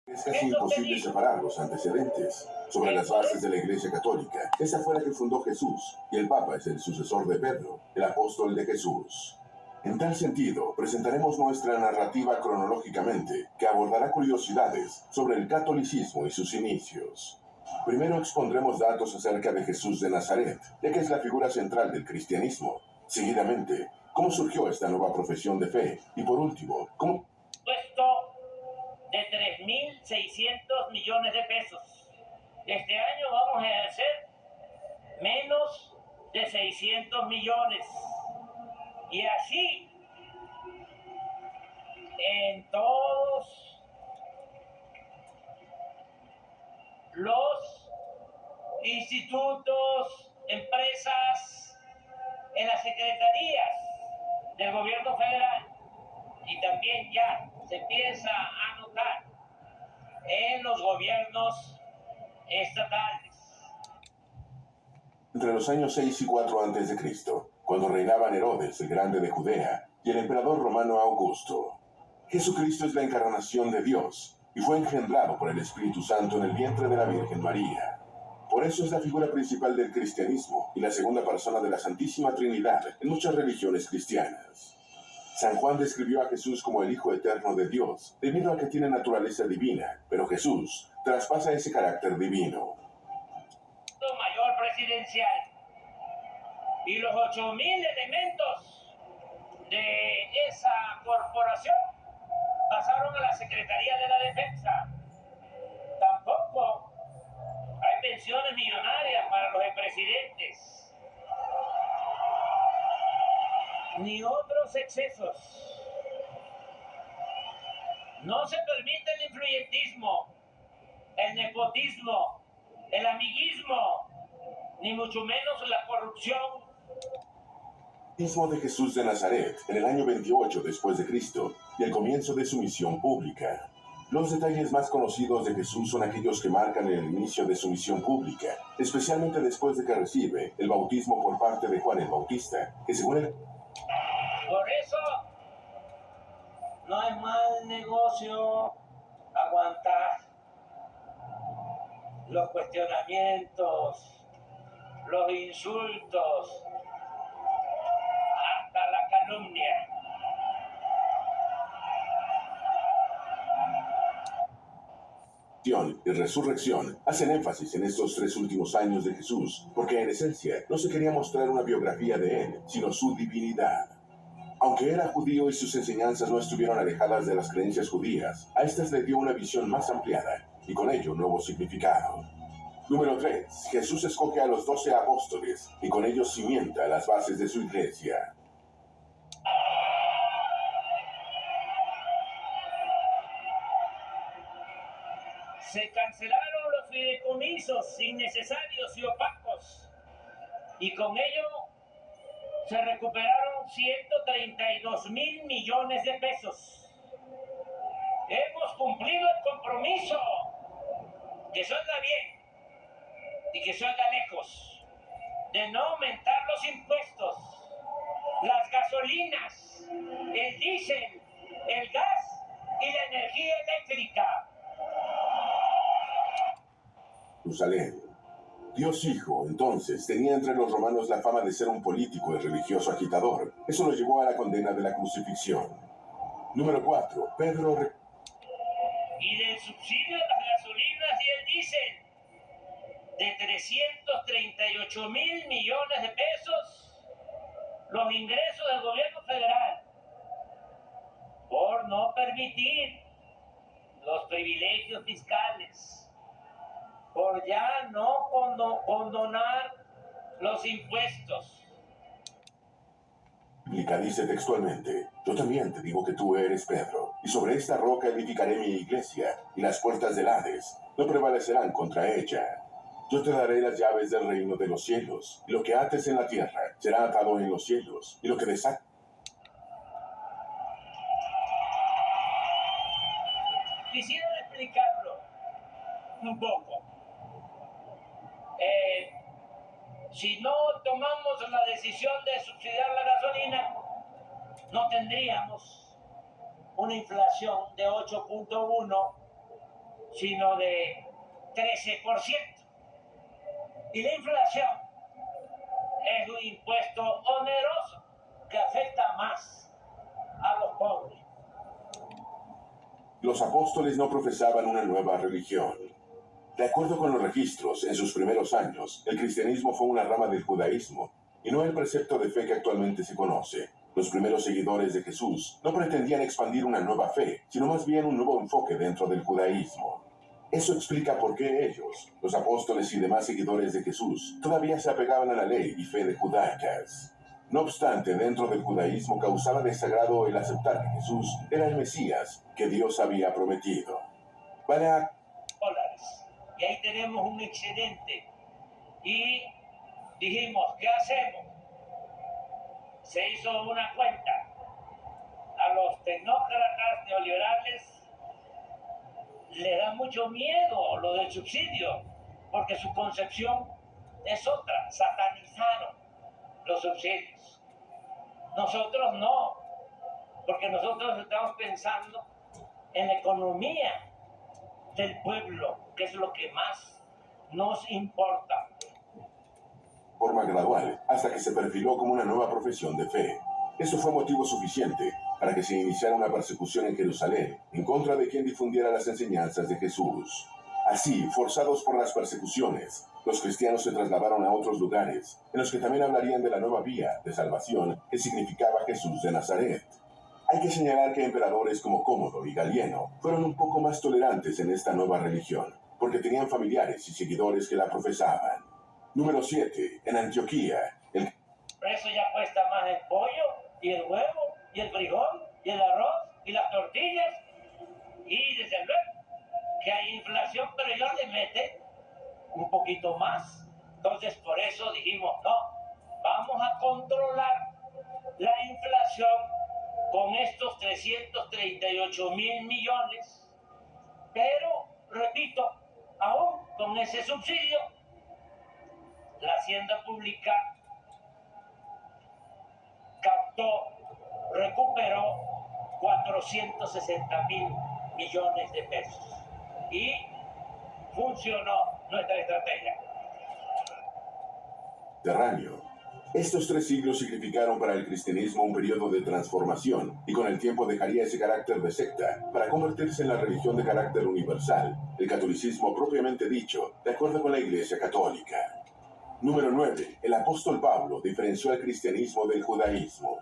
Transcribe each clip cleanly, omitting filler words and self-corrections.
Es casi imposible separar los antecedentes. Sobre las bases de la Iglesia Católica, esa fue la que fundó Jesús, y el Papa es el sucesor de Pedro, el apóstol de Jesús. En tal sentido, presentaremos nuestra narrativa cronológicamente, que abordará curiosidades sobre el catolicismo y sus inicios. Primero expondremos datos acerca de Jesús de Nazaret, ya que es la figura central del cristianismo. Seguidamente, cómo surgió esta nueva profesión de fe, y por último, cómo... De 3.600 millones de pesos. Este año vamos a ejercer menos de 600 millones. Y así, en todos los institutos, empresas, en las secretarías del gobierno federal, y también ya se empieza a notar en los gobiernos estatales. Entre los años 6 y 4 a.C., cuando reinaban Herodes el Grande de Judea y el emperador romano Augusto, Jesucristo es la encarnación de Dios y fue engendrado por el Espíritu Santo en el vientre de la Virgen María. Por eso es la figura principal del cristianismo y la segunda persona de la Santísima Trinidad en muchas religiones cristianas. San Juan describió a Jesús como el Hijo Eterno de Dios, debido a que tiene naturaleza divina, pero Jesús traspasa ese carácter divino. Mayor presidencial y los 8.000 elementos de esa corporación pasaron a la Secretaría de la Defensa. Tampoco hay pensiones millonarias para los expresidentes ni otros excesos. No se permite el influyentismo, el nepotismo, el amiguismo, ni mucho menos la corrupción. El bautismo de Jesús de Nazaret en el año 28 después de Cristo y el comienzo de su misión pública. Los detalles más conocidos de Jesús son aquellos que marcan el inicio de su misión pública, especialmente después de que recibe el bautismo por parte de Juan el Bautista, que según él... Por eso no es mal negocio aguantar los cuestionamientos, los insultos, hasta la calumnia. Y resurrección hacen énfasis en estos 3 últimos años de Jesús, porque en esencia no se quería mostrar una biografía de él, sino su divinidad. Aunque era judío y sus enseñanzas no estuvieron alejadas de las creencias judías, a estas le dio una visión más ampliada, y con ello un nuevo significado. Número 3. Jesús escoge a los 12 apóstoles, y con ellos cimienta las bases de su iglesia. Se cancelaron los fideicomisos innecesarios y opacos, y con ello se recuperaron 132.000 millones de pesos. Hemos cumplido el compromiso, que suena bien y que suena lejos, de no aumentar los impuestos, las gasolinas, el diésel, el gas y la energía eléctrica. Jerusalén. Dios Hijo, entonces, tenía entre los romanos la fama de ser un político y religioso agitador. Eso lo llevó a la condena de la crucifixión. Número 4. Pedro... Y del subsidio de las gasolinas y el diésel, de 338.000 millones de pesos, los ingresos del gobierno federal, por no permitir los privilegios fiscales, por ya no condonar los impuestos. La Biblia dice textualmente: yo también te digo que tú eres Pedro, y sobre esta roca edificaré mi iglesia, y las puertas del Hades no prevalecerán contra ella. Yo te daré las llaves del reino de los cielos, y lo que ates en la tierra será atado en los cielos, y lo que desates... Quisiera explicarlo un poco. Si no tomamos la decisión de subsidiar la gasolina, no tendríamos una inflación de 8.1 sino de 13%. Y la inflación es un impuesto oneroso que afecta más a los pobres. Los apóstoles no profesaban una nueva religión. De acuerdo con los registros, en sus primeros años, el cristianismo fue una rama del judaísmo y no el precepto de fe que actualmente se conoce. Los primeros seguidores de Jesús no pretendían expandir una nueva fe, sino más bien un nuevo enfoque dentro del judaísmo. Eso explica por qué ellos, los apóstoles y demás seguidores de Jesús, todavía se apegaban a la ley y fe de judaicas. No obstante, dentro del judaísmo causaba desagrado el aceptar que Jesús era el Mesías que Dios había prometido. Para dólares. Y ahí tenemos un excedente. Y dijimos, ¿qué hacemos? Se hizo una cuenta. A los tecnócratas neoliberales le da mucho miedo lo del subsidio, porque su concepción es otra. Satanizaron los subsidios. Nosotros no, porque nosotros estamos pensando en la economía del pueblo, que es lo que más nos importa. forma gradual, hasta que se perfiló como una nueva profesión de fe. Eso fue motivo suficiente para que se iniciara una persecución en Jerusalén en contra de quien difundiera las enseñanzas de Jesús. Así, forzados por las persecuciones, los cristianos se trasladaron a otros lugares, en los que también hablarían de la nueva vía de salvación que significaba Jesús de Nazaret. Hay que señalar que emperadores como Cómodo y Galieno fueron un poco más tolerantes en esta nueva religión, porque tenían familiares y seguidores que la profesaban. Número 7. En Antioquía, el Por eso ya cuesta más el pollo, y el huevo, y el frijol, y el arroz, y las tortillas. Y desde luego que hay inflación, pero ellos le meten un poquito más. Entonces por eso dijimos, no, vamos a controlar la inflación con estos 338.000 millones, pero, repito, aún con ese subsidio, la Hacienda Pública recuperó 460.000 millones de pesos. Y funcionó nuestra estrategia. Mediterráneo. Estos 3 siglos significaron para el cristianismo un periodo de transformación y con el tiempo dejaría ese carácter de secta para convertirse en la religión de carácter universal, el catolicismo propiamente dicho, de acuerdo con la Iglesia Católica. Número 9. El apóstol Pablo diferenció al cristianismo del judaísmo.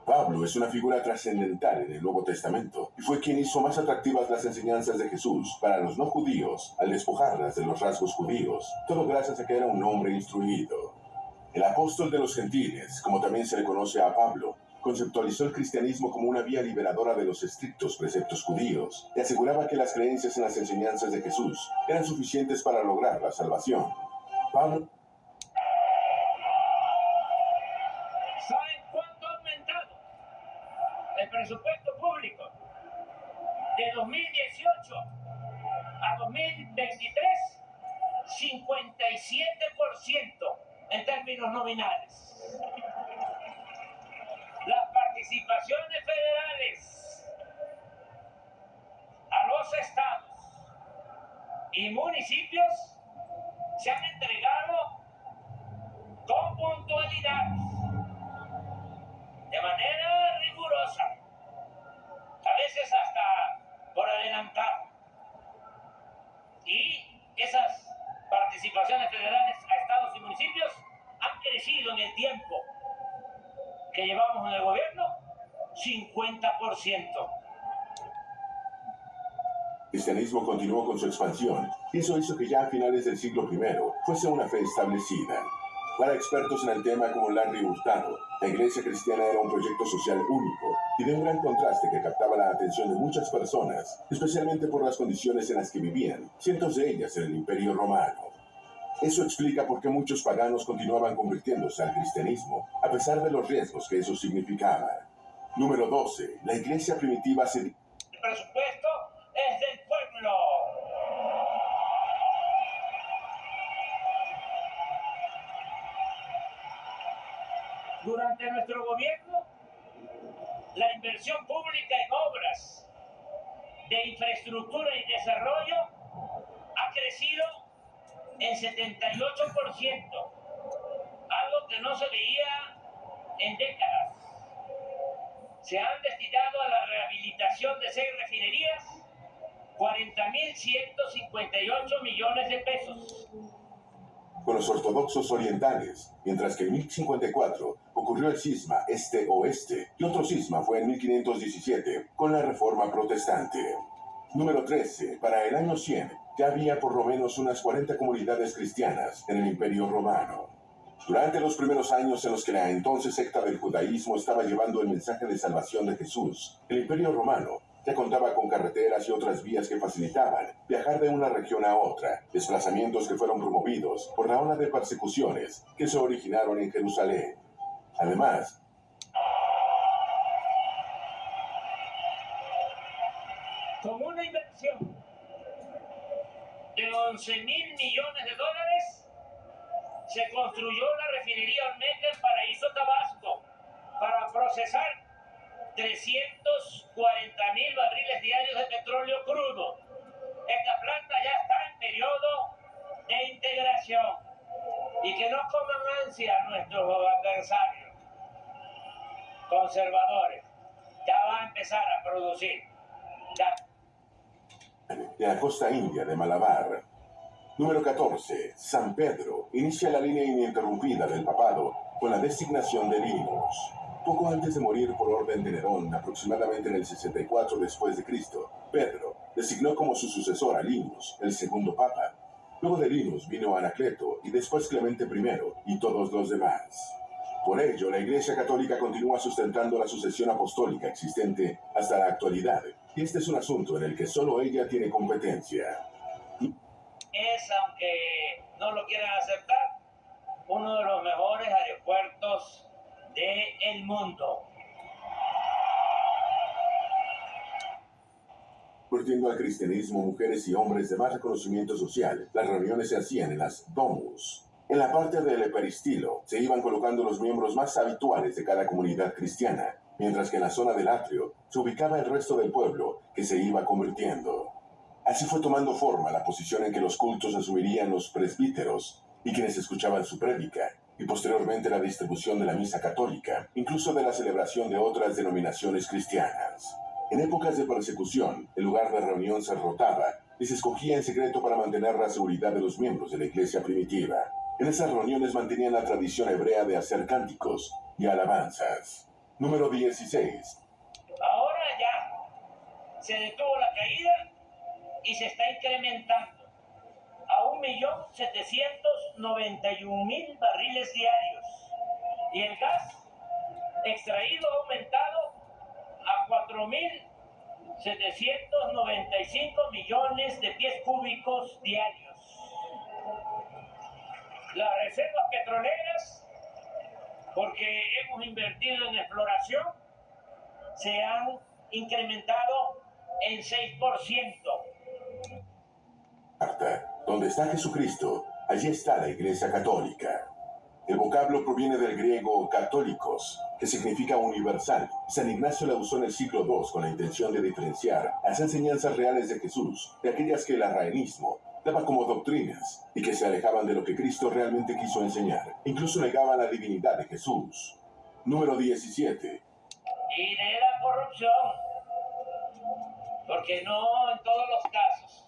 Pablo es una figura trascendental en el Nuevo Testamento y fue quien hizo más atractivas las enseñanzas de Jesús para los no judíos al despojarlas de los rasgos judíos, todo gracias a que era un hombre instruido. El apóstol de los gentiles, como también se le conoce a Pablo, conceptualizó el cristianismo como una vía liberadora de los estrictos preceptos judíos y aseguraba que las creencias en las enseñanzas de Jesús eran suficientes para lograr la salvación. Pablo ¿Saben cuánto ha aumentado el presupuesto público de 2018 a 2023? 57% en términos nominales. Las participaciones federales a los estados y municipios se han entregado con puntualidad, de manera rigurosa, a veces hasta por adelantado. Y esas participaciones federales a estados y municipios han crecido en el tiempo que llevamos en el gobierno 50%. El cristianismo continuó con su expansión y eso hizo que ya a finales del siglo I fuese una fe establecida. Para expertos en el tema como Larry Hurtado, la iglesia cristiana era un proyecto social único y de un gran contraste que captaba la atención de muchas personas, especialmente por las condiciones en las que vivían, cientos de ellas en el Imperio Romano. Eso explica por qué muchos paganos continuaban convirtiéndose al cristianismo, a pesar de los riesgos que eso significaba. Número 12. La iglesia primitiva se... El presupuesto es del pueblo. Durante nuestro gobierno, la inversión pública en obras de infraestructura y desarrollo en 78%, algo que no se veía en décadas. Se han destinado a la rehabilitación de 6 refinerías 40.158 millones de pesos. Con los ortodoxos orientales, mientras que en 1054 ocurrió el cisma este-oeste y otro cisma fue en 1517 con la Reforma Protestante. Número 13. Para el año 100 ya había por lo menos unas 40 comunidades cristianas en el Imperio Romano. Durante los primeros años en los que la entonces secta del judaísmo estaba llevando el mensaje de salvación de Jesús, el Imperio Romano ya contaba con carreteras y otras vías que facilitaban viajar de una región a otra, desplazamientos que fueron promovidos por la ola de persecuciones que se originaron en Jerusalén. Además, con una inversión de 11.000 millones de dólares, se construyó la refinería Olmeca en Paraíso, Tabasco, para procesar 340.000 barriles diarios de petróleo crudo. Esta planta ya está en periodo de integración. Y que no coman ansia nuestros adversarios conservadores. Ya va a empezar a producir. Ya. de la costa india de Malabar. Número 14. San Pedro inicia la línea ininterrumpida del papado con la designación de Linus. Poco antes de morir por orden de Nerón, aproximadamente en el 64 después de Cristo, Pedro designó como su sucesor a Linus, el segundo papa. Luego de Linus vino Anacleto y después Clemente I y todos los demás. Por ello, la Iglesia Católica continúa sustentando la sucesión apostólica existente hasta la actualidad, y este es un asunto en el que solo ella tiene competencia. Es, aunque no lo quieran aceptar, uno de los mejores aeropuertos del mundo. Convirtiendo al cristianismo mujeres y hombres de más reconocimiento social, las reuniones se hacían en las domus. En la parte del peristilo se iban colocando los miembros más habituales de cada comunidad cristiana, mientras que en la zona del atrio se ubicaba el resto del pueblo que se iba convirtiendo. Así fue tomando forma la posición en que los cultos asumirían los presbíteros y quienes escuchaban su prédica, y posteriormente la distribución de la misa católica, incluso de la celebración de otras denominaciones cristianas. En épocas de persecución, el lugar de reunión se rotaba y se escogía en secreto para mantener la seguridad de los miembros de la iglesia primitiva. En esas reuniones mantenían la tradición hebrea de hacer cánticos y alabanzas. Número 16. Ahora ya se detuvo la caída y se está incrementando a 1.791.000 barriles diarios. Y el gas extraído ha aumentado a 4.795 millones de pies cúbicos diarios. Las reservas petroleras, porque hemos invertido en exploración, se han incrementado en 6%. Donde está Jesucristo, allí está la Iglesia Católica. El vocablo proviene del griego católicos, que significa universal. San Ignacio la usó en el siglo II con la intención de diferenciar las enseñanzas reales de Jesús de aquellas que el arrianismo daba como doctrinas y que se alejaban de lo que Cristo realmente quiso enseñar. Incluso negaban la divinidad de Jesús. Número 17. Y de la corrupción, porque no en todos los casos,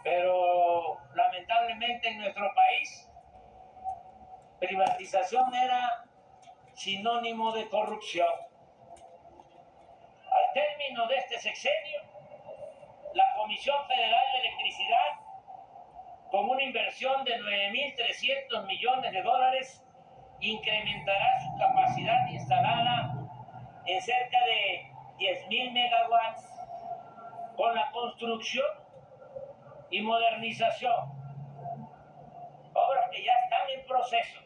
pero lamentablemente en nuestro país, privatización era sinónimo de corrupción. Al término de este sexenio, la Comisión Federal de Electricidad, con una inversión de 9.300 millones de dólares, incrementará su capacidad instalada en cerca de 10.000 megawatts con la construcción y modernización, obras que ya están en proceso,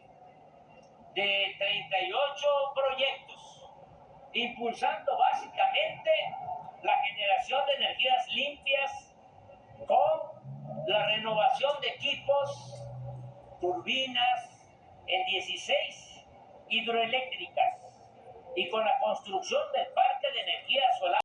de 38 proyectos, impulsando básicamente la generación de energías limpias con la renovación de equipos, turbinas en 16 hidroeléctricas y con la construcción del parque